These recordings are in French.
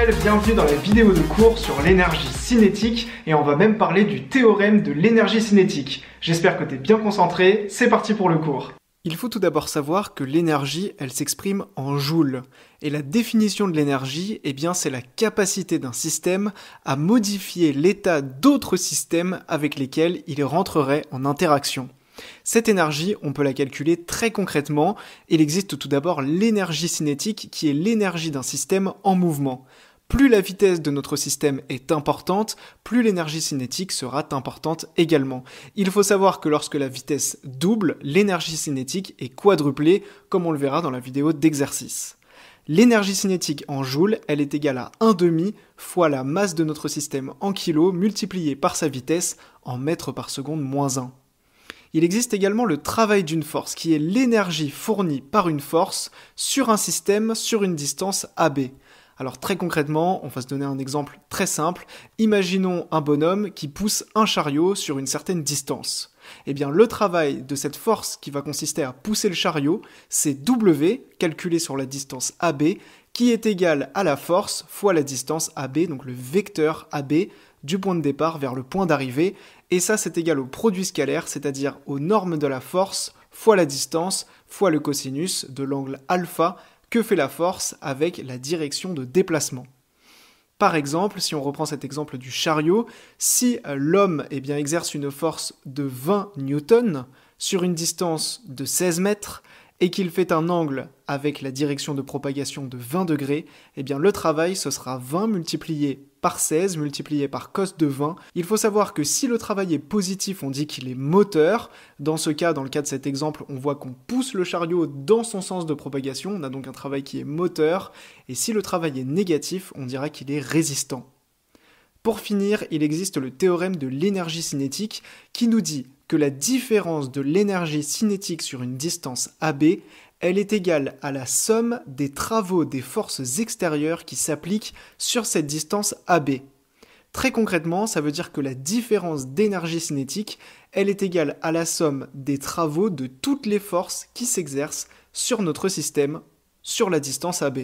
Samuel, bienvenue dans la vidéo de cours sur l'énergie cinétique et on va même parler du théorème de l'énergie cinétique. J'espère que tu es bien concentré, c'est parti pour le cours. Il faut tout d'abord savoir que l'énergie, elle s'exprime en joules. Et la définition de l'énergie, c'est la capacité d'un système à modifier l'état d'autres systèmes avec lesquels il rentrerait en interaction. Cette énergie, on peut la calculer très concrètement. Il existe tout d'abord l'énergie cinétique qui est l'énergie d'un système en mouvement. Plus la vitesse de notre système est importante, plus l'énergie cinétique sera importante également. Il faut savoir que lorsque la vitesse double, l'énergie cinétique est quadruplée, comme on le verra dans la vidéo d'exercice. L'énergie cinétique en joules, elle est égale à 1/2 fois la masse de notre système en kilos multiplié par sa vitesse en mètres par seconde moins 1. Il existe également le travail d'une force, qui est l'énergie fournie par une force sur un système sur une distance AB. Alors très concrètement, on va se donner un exemple très simple. Imaginons un bonhomme qui pousse un chariot sur une certaine distance. Le travail de cette force qui va consister à pousser le chariot, c'est W, calculé sur la distance AB, qui est égal à la force fois la distance AB, donc le vecteur AB, du point de départ vers le point d'arrivée, et ça c'est égal au produit scalaire, c'est-à-dire aux normes de la force fois la distance fois le cosinus de l'angle alpha que fait la force avec la direction de déplacement. Par exemple, si on reprend cet exemple du chariot, si l'homme exerce une force de 20 newtons sur une distance de 16 mètres, et qu'il fait un angle avec la direction de propagation de 20 degrés, le travail ce sera 20 multiplié par 16 multiplié par cos de 20. Il faut savoir que si le travail est positif, on dit qu'il est moteur. Dans le cas de cet exemple, on voit qu'on pousse le chariot dans son sens de propagation, on a donc un travail qui est moteur, et si le travail est négatif, on dira qu'il est résistant. Pour finir, il existe le théorème de l'énergie cinétique qui nous dit que la différence de l'énergie cinétique sur une distance AB, elle est égale à la somme des travaux des forces extérieures qui s'appliquent sur cette distance AB. Très concrètement, ça veut dire que la différence d'énergie cinétique, elle est égale à la somme des travaux de toutes les forces qui s'exercent sur notre système sur la distance AB.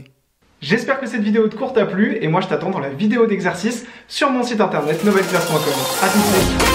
J'espère que cette vidéo de cours t'a plu et moi je t'attends dans la vidéo d'exercice sur mon site internet novelleclasse.com. À tout de suite.